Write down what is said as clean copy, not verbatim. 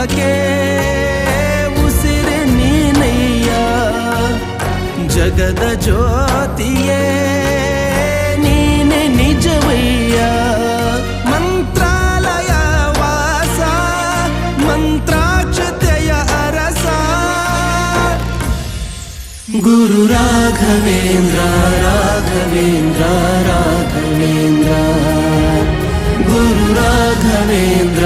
ಜೀವಕ್ಕೆ ಉಸಿರು ನೀನಯ್ಯ, ಜಗದ ಜ್ಯೋತಿಯೇ ನೀನೆ ನಿಜವಯ್ಯ. ಮಂತ್ರಾಲಯ ವಾಸ ಮಂತ್ರಾಕ್ಷತೆಯ ಅರಸ ಗುರು ರಾಘವೇಂದ್ರ ರಾಘವೇಂದ್ರ ರಾಘವೇಂದ್ರ ಗುರು ರಾಘವೇಂದ್ರ